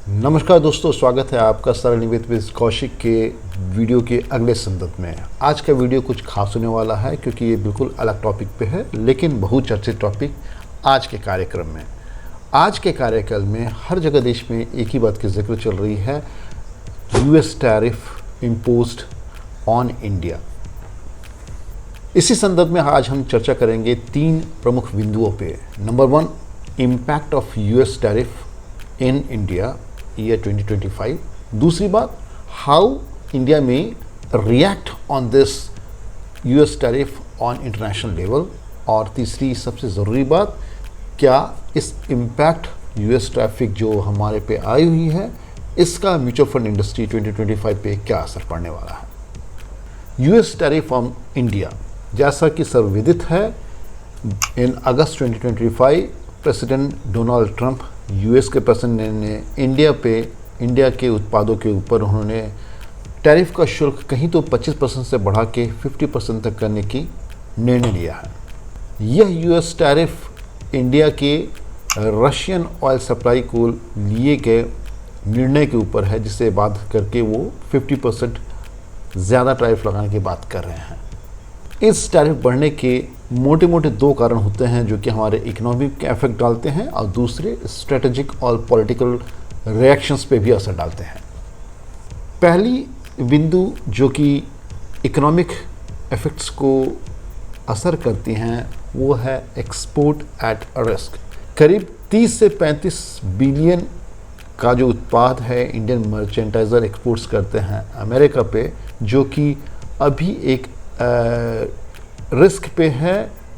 नमस्कार दोस्तों, स्वागत है आपका सरनिमित विद कौशिक के वीडियो के अगले संदर्भ में। आज का वीडियो कुछ खास होने वाला है क्योंकि ये बिल्कुल अलग टॉपिक पे है, लेकिन बहुचर्चित टॉपिक आज के कार्यक्रम में। आज के कार्यक्रम में हर जगह देश में एक ही बात की जिक्र चल रही है, US tariff imposed on India. इसी संदर्भ में आज हम चर्चा करेंगे 3 प्रमुख बिंदुओं पे। Number 1, impact of US tariff in India year 2025। दूसरी बात, हाउ इंडिया में react on this US tariff on international level. और तीसरी सबसे ज़रूरी बात, क्या इस इम्पैक्ट यूएस ट्रैफिक जो हमारे पे आई हुई है, इसका म्यूचुअल फंड इंडस्ट्री 2025 पे क्या असर पड़ने वाला है। यूएस टैरिफ ऑन इंडिया, जैसा कि सर्वविदित है, इन अगस्त 2025 प्रेसिडेंट डोनाल्ड ट्रंप, यूएस के प्रेसिडेंट ने इंडिया के उत्पादों के ऊपर उन्होंने टैरिफ का शुल्क कहीं तो 25% से बढ़ा के 50% तक करने की निर्णय लिया है। यह यूएस टैरिफ इंडिया के रशियन ऑयल सप्लाई को लिए गए निर्णय के ऊपर है, जिसे बात करके वो 50% ज़्यादा टैरिफ लगाने की बात कर रहे हैं। इस टैरिफ बढ़ने के मोटे मोटे 2 कारण होते हैं जो कि हमारे इकोनॉमी के इफेक्ट डालते हैं और दूसरे स्ट्रेटेजिक और पॉलिटिकल रिएक्शंस पे भी असर डालते हैं। पहली बिंदु जो कि इकोनॉमिक इफेक्ट्स को असर करती हैं वो है एक्सपोर्ट एट रिस्क। करीब 30 से 35 बिलियन का जो उत्पाद है इंडियन मर्चेंटाइजर एक्सपोर्ट्स करते हैं अमेरिका पे, जो कि अभी एक रिस्क पे है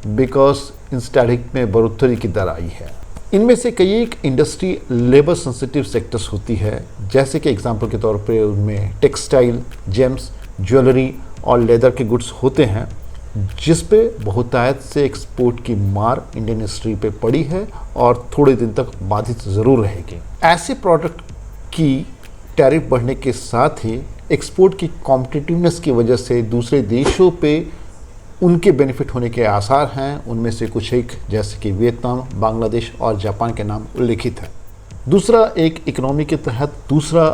बिकॉज इन टैरिफ में बढ़ोतरी की दर आई है। इनमें से कई एक इंडस्ट्री लेबर सेंसिटिव सेक्टर्स होती है, जैसे कि एग्जांपल के तौर पे उनमें टेक्सटाइल, जेम्स, ज्वेलरी और लेदर के गुड्स होते हैं, जिस पे बहुतायत से एक्सपोर्ट की मार इंडियन इंडस्ट्री पे पड़ी है और थोड़े दिन तक बाधित ज़रूर रहेगी। ऐसे प्रोडक्ट की टैरिफ बढ़ने के साथ ही एक्सपोर्ट की कॉम्पिटिटिवनेस की वजह से दूसरे देशों पे उनके बेनिफिट होने के आसार हैं। उनमें से कुछ एक जैसे कि वियतनाम, बांग्लादेश और जापान के नाम उल्लेखित है। दूसरा, एक इकोनॉमी के तहत दूसरा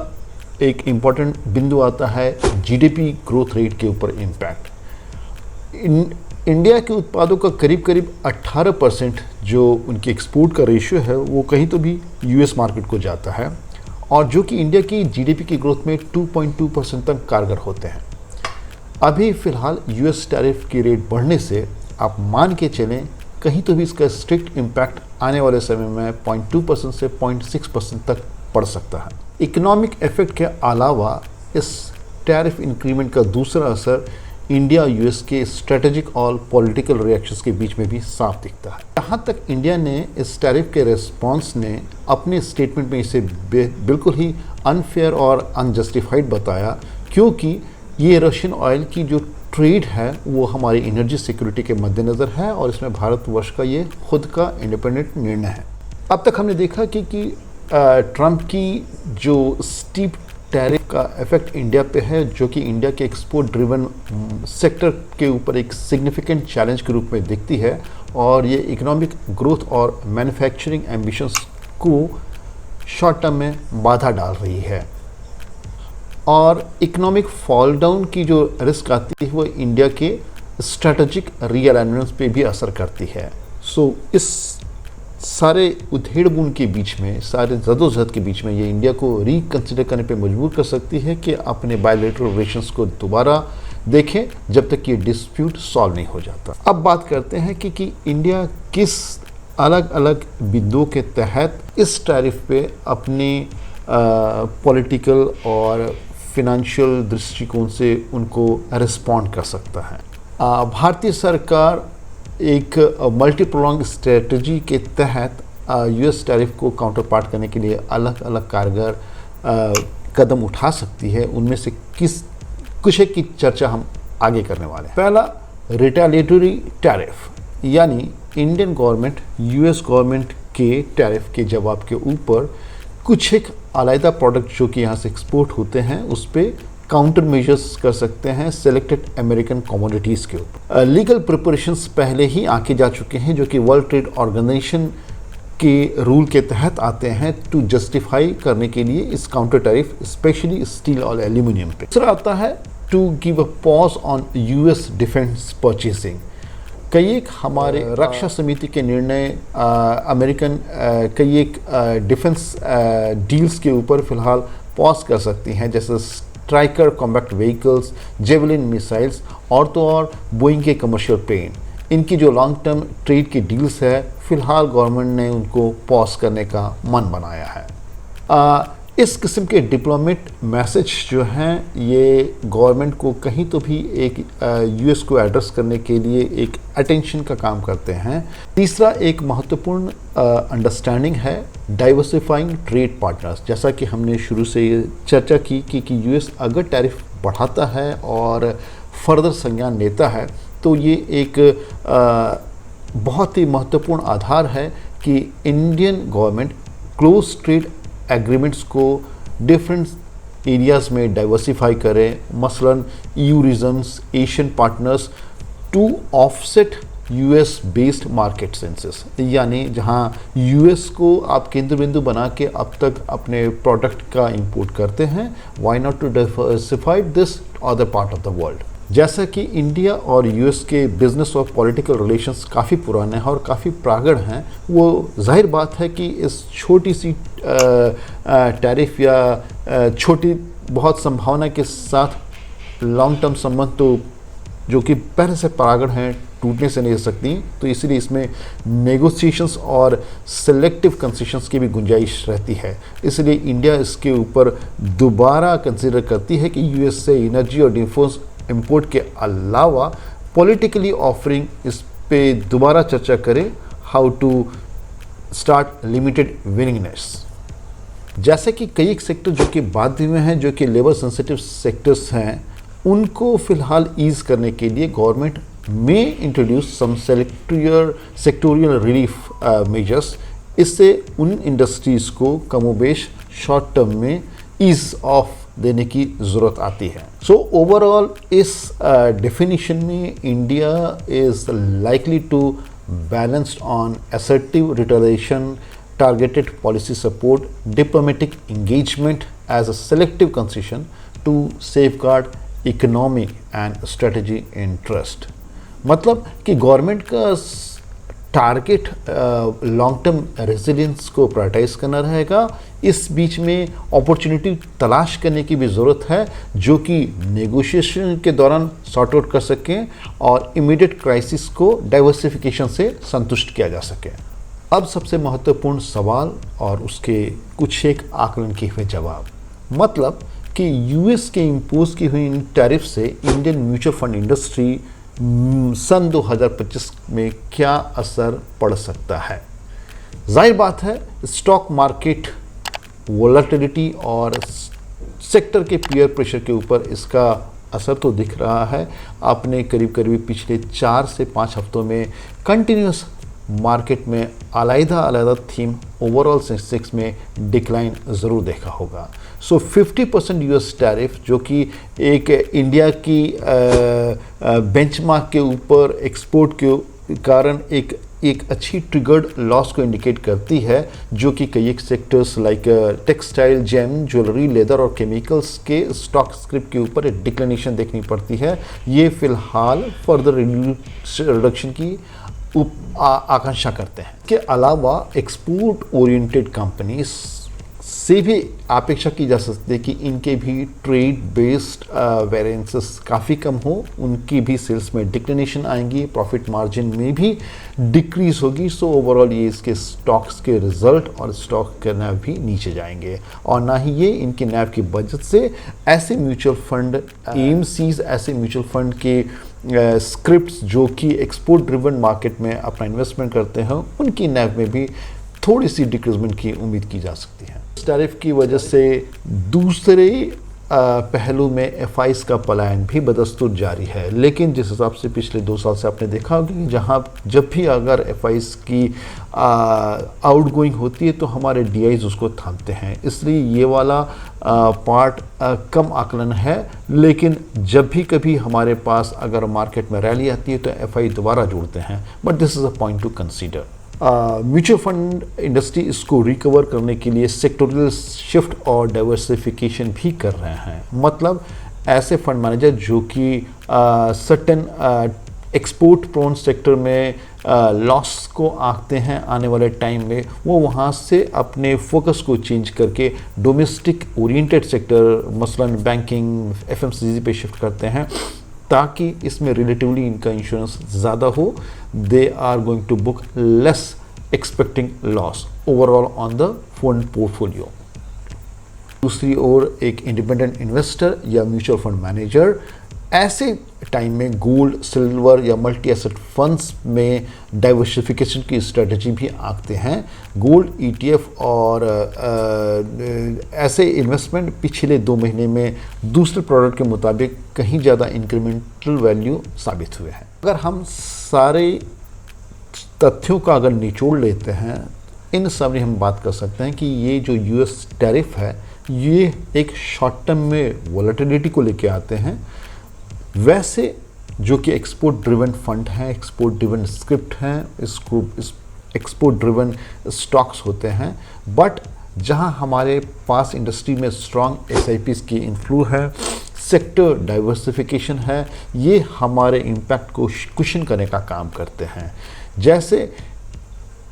एक इम्पॉर्टेंट बिंदु आता है जीडीपी ग्रोथ रेट के ऊपर इम्पैक्ट। इंडिया के उत्पादों का करीब करीब 18% जो उनकी एक्सपोर्ट का रेशियो है वो कहीं तो भी यूएस मार्केट को जाता है, और जो कि इंडिया की जीडीपी की ग्रोथ में 2.2% तक कारगर होते हैं। अभी फ़िलहाल यूएस टैरिफ की रेट बढ़ने से आप मान के चलें कहीं तो भी इसका स्ट्रिक्ट इम्पैक्ट आने वाले समय में 0.2% से 0.6% तक पड़ सकता है। इकोनॉमिक इफेक्ट के अलावा इस टैरिफ इंक्रीमेंट का दूसरा असर इंडिया यूएस के स्ट्रेटेजिक और पॉलिटिकल रिएक्शंस के बीच में भी साफ दिखता है। यहाँ तक इंडिया ने इस टैरिफ के रिस्पांस ने अपने स्टेटमेंट में इसे बिल्कुल ही अनफेयर और अनजस्टिफाइड बताया, क्योंकि ये रशियन ऑयल की जो ट्रेड है वो हमारी एनर्जी सिक्योरिटी के मद्देनज़र है और इसमें भारतवर्ष का ये खुद का इंडिपेंडेंट निर्णय है। अब तक हमने देखा कि ट्रंप की जो स्टीप टैरिफ का इफेक्ट इंडिया पे है, जो कि इंडिया के एक्सपोर्ट ड्रिवन सेक्टर के ऊपर एक सिग्निफिकेंट चैलेंज के रूप में दिखती है, और ये इकोनॉमिक ग्रोथ और मैन्युफैक्चरिंग एम्बिशंस को शॉर्ट टर्म में बाधा डाल रही है। और इकोनॉमिक फॉल डाउन की जो रिस्क आती है वो इंडिया के स्ट्रेटेजिक रीअलाइनमेंट्स पे भी असर करती है। सो इस सारे उधेड़-बुन के बीच में, सारे जदोजहद के बीच में ये इंडिया को रिकंसिडर करने पे मजबूर कर सकती है कि अपने बायलैटरल रिलेशंस को दोबारा देखें जब तक ये डिस्प्यूट सॉल्व नहीं हो जाता। अब बात करते हैं कि इंडिया किस अलग अलग बिंदुओं के तहत इस टैरिफ पे अपने पॉलिटिकल और फिनेंशियल दृष्टिकोण से उनको रिस्पॉन्ड कर सकता है। भारतीय सरकार एक मल्टी प्रोलॉन्ग स्ट्रेटजी के तहत यूएस टैरिफ को काउंटर पार्ट करने के लिए अलग अलग कारगर कदम उठा सकती है। उनमें से कुछ एक की चर्चा हम आगे करने वाले हैं। पहला, रिटेलिएटरी टैरिफ, यानी इंडियन गवर्नमेंट यूएस गवर्नमेंट के टैरिफ के जवाब के ऊपर कुछ एक अलग प्रोडक्ट जो कि यहाँ से एक्सपोर्ट होते हैं उस पर काउंटर मेजर्स कर सकते हैं सेलेक्टेड अमेरिकन कमोडिटीज़ के ऊपर। लीगल प्रिपरेशंस पहले ही आके जा चुके हैं, जो कि वर्ल्ड ट्रेड ऑर्गेनाइजेशन के रूल के तहत आते हैं टू जस्टिफाई करने के लिए इस काउंटर टैरिफ, स्पेशली स्टील और एल्यूमिनियम पे। दूसरा आता है to give a pause on US defence purchasing. कई एक हमारे रक्षा समिति के निर्णय अमेरिकन कई एक डिफेंस डील्स के ऊपर फिलहाल पॉज कर सकती हैं, जैसे striker combat vehicles, javelin missiles और तो और बोइंग के कमर्शियल प्लेन। इनकी जो लॉन्ग टर्म ट्रेड की डील्स है फिलहाल गवर्नमेंट ने उनको पॉज करने का मन बनाया है। इस किस्म के डिप्लोमेट मैसेज जो हैं ये गवर्नमेंट को कहीं तो भी एक यूएस को एड्रेस करने के लिए एक अटेंशन का काम करते हैं। तीसरा एक महत्वपूर्ण अंडरस्टैंडिंग है डाइवर्सिफाइंग ट्रेड पार्टनर्स। जैसा कि हमने शुरू से ये चर्चा की कि यूएस अगर टैरिफ बढ़ाता है और फर्दर संज्ञान लेता है तो ये एक बहुत ही महत्वपूर्ण आधार है कि Indian government close trade agreements को डिफरेंट एरियाज़ में डाइवर्सिफाई करें, मसलन EU regions, Asian partners, to offset US based market senses. यानी जहां यूएस को आप केंद्र बिंदु बना के अब तक अपने प्रोडक्ट का इंपोर्ट करते हैं, why not to diversify this other part of the world. जैसा कि इंडिया और यूएस के बिजनेस और पॉलिटिकल रिलेशंस काफ़ी पुराने हैं और काफ़ी प्रागढ़ हैं, वो जाहिर बात है कि इस छोटी सी टैरिफ या छोटी बहुत संभावना के साथ लॉन्ग टर्म संबंध तो जो कि पहले से प्रागढ़ हैं टूटने से नहीं सकती, तो इसलिए इसमें नेगोशिएशंस और सेलेक्टिव कंसेशंस की भी गुंजाइश रहती है। इसलिए इंडिया इसके ऊपर दोबारा कंसिडर करती है कि यूएस से एनर्जी और डिफेंस इंपोर्ट के अलावा पॉलिटिकली ऑफरिंग इस पे दोबारा चर्चा करें, हाउ टू स्टार्ट लिमिटेड विनिंगनेस। जैसे कि कई एक सेक्टर जो कि बाध्य में हैं, जो कि लेबर सेंसिटिव सेक्टर्स हैं, उनको फिलहाल ईज करने के लिए गवर्नमेंट में introduce some sectorial relief measures. इससे उन इंडस्ट्रीज़ को कमोबेश शॉर्ट टर्म में ईज ऑफ देने की ज़रूरत आती है। सो ओवरऑल इस डेफिनेशन में India is likely to balanced on assertive retaliation, targeted policy support, diplomatic engagement as a selective concession to safeguard economic and strategy interest। मतलब कि गवर्नमेंट का टारगेट लॉन्ग टर्म रेजिलियंस को prioritise करना रहेगा। इस बीच में अपॉर्चुनिटी तलाश करने की भी ज़रूरत है जो कि नेगोशिएशन के दौरान सॉर्ट आउट कर सकें और इमीडिएट क्राइसिस को डाइवर्सिफिकेशन से संतुष्ट किया जा सके। अब सबसे महत्वपूर्ण सवाल और उसके कुछ एक आकलन किए हुए जवाब, मतलब कि यूएस के इम्पोज की हुई इन टैरिफ से इंडियन म्यूचुअल फंड इंडस्ट्री सन 2025 में क्या असर पड़ सकता है। जाहिर बात है स्टॉक मार्केट वोलेटिलिटी और सेक्टर के पीयर प्रेशर के ऊपर इसका असर तो दिख रहा है। आपने करीब करीब पिछले 4 से 5 हफ्तों में कंटिन्यूस मार्केट में अलग-अलग थीम ओवरऑल सेंसेक्स में डिक्लाइन ज़रूर देखा होगा। सो 50% यूएस टैरिफ जो कि एक इंडिया की बेंचमार्क के ऊपर एक्सपोर्ट के कारण एक अच्छी ट्रिगर्ड लॉस को इंडिकेट करती है, जो कि कई एक sectors like textile, gem, jewellery, leather और केमिकल्स के स्टॉक स्क्रिप्ट के ऊपर एक डिक्लिनेशन देखनी पड़ती है। ये फिलहाल फर्दर रिडक्शन की आकांक्षा करते हैं। के अलावा एक्सपोर्ट ओरिएंटेड कंपनीज से भी अपेक्षा की जा सकती है कि इनके भी ट्रेड बेस्ड वेरिएंसेस काफ़ी कम हो, उनकी भी सेल्स में डिक्लिनेशन आएंगी, प्रॉफिट मार्जिन में भी डिक्रीज होगी। सो ओवरऑल ये इसके स्टॉक्स के रिजल्ट और स्टॉक के नैव भी नीचे जाएंगे और ना ही ये इनके नैव की बचत से ऐसे म्यूचुअल फंड एएमसीज, ऐसे म्यूचुअल फंड के स्क्रिप्ट्स जो कि एक्सपोर्ट ड्रिवन मार्केट में अपना इन्वेस्टमेंट करते हैं, उनकी नैव में भी थोड़ी सी डिक्रीजमेंट की उम्मीद की जा सकती है। इस टैरिफ की वजह से दूसरे पहलू में एफआईज का पलायन भी बदस्तूर जारी है, लेकिन जिस हिसाब से पिछले 2 साल से आपने देखा होगा कि जहाँ जब भी अगर एफआईज की आउटगोइंग होती है तो हमारे डीआईज उसको थामते हैं, इसलिए ये वाला पार्ट कम आकलन है। लेकिन जब भी कभी हमारे पास अगर मार्केट में रैली आती है तो एफआई दोबारा जोड़ते हैं, but this is a point two consider. Mutual fund industry इसको रिकवर करने के लिए सेक्टोरियल शिफ्ट और डाइवर्सिफिकेशन भी कर रहे हैं। मतलब ऐसे फंड मैनेजर जो कि सर्टेन एक्सपोर्ट प्रोन सेक्टर में लॉस को आंकते हैं आने वाले टाइम में, वो वहाँ से अपने फोकस को चेंज करके डोमेस्टिक ओरिएंटेड सेक्टर मसलन बैंकिंग एफएमसीजी पे शिफ्ट करते हैं ताकि इसमें रिलेटिवली इनका इंश्योरेंस ज़्यादा हो। They are going to book less expecting loss overall on the fund portfolio. दूसरी ओर एक इंडिपेंडेंट इन्वेस्टर या म्यूचुअल फंड मैनेजर ऐसे टाइम में गोल्ड, सिल्वर या मल्टी एसेट फंड्स में डाइवर्सिफिकेशन की स्ट्रेटजी भी आंकते हैं। गोल्ड ईटीएफ और ऐसे इन्वेस्टमेंट पिछले 2 महीने में दूसरे प्रोडक्ट के मुताबिक कहीं ज़्यादा इंक्रीमेंटल वैल्यू साबित हुए हैं। अगर हम सारे तथ्यों का अगर निचोड़ लेते हैं, इन समरी हम बात कर सकते हैं कि ये जो यूएस टैरिफ है ये एक शॉर्ट टर्म में वोलेटिलिटी को लेके आते हैं। वैसे जो कि एक्सपोर्ट ड्रिवन फंड हैं, एक्सपोर्ट ड्रिवन स्क्रिप्ट हैं, एक्सपोर्ट ड्रिवन स्टॉक्स होते हैं, बट जहां हमारे पास इंडस्ट्री में स्ट्रॉन्ग एसआईपीज की इन्फ्लू है, सेक्टर डाइवर्सिफिकेशन है, ये हमारे इम्पैक्ट को कुशन करने का काम करते हैं। जैसे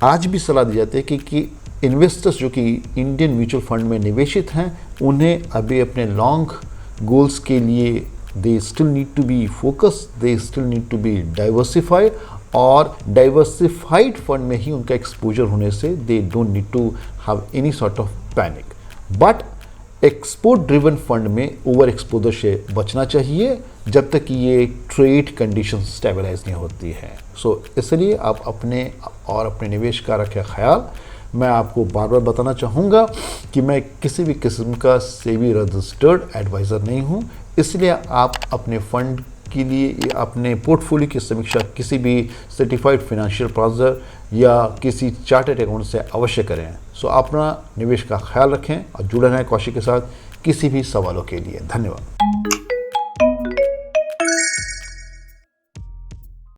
आज भी सलाह दी जाती है कि इन्वेस्टर्स जो कि इंडियन म्यूचुअल फंड में निवेशित हैं उन्हें अभी अपने लॉन्ग गोल्स के लिए they still need to be focused, they still need to be diversified, और डाइवर्सिफाइड फंड में ही उनका एक्सपोजर होने से they don't need to have any sort of panic. But export driven fund में ओवर एक्सपोजर से बचना चाहिए जब तक कि ये ट्रेड कंडीशन स्टेबलाइज नहीं होती है। सो इसलिए आप अपने और अपने निवेश का रखें ख्याल। मैं आपको बार बार बताना चाहूँगा कि मैं किसी भी किस्म का सेबी रजिस्टर्ड एडवाइज़र नहीं हूँ, इसलिए आप अपने फंड के लिए अपने पोर्टफोलियो की समीक्षा किसी भी सर्टिफाइड फाइनेंशियल एडवाइज़र या किसी चार्टर्ड अकाउंट से अवश्य करें। सो अपना निवेश का ख्याल रखें और जुड़े रहें कौशिक के साथ किसी भी सवालों के लिए। धन्यवाद।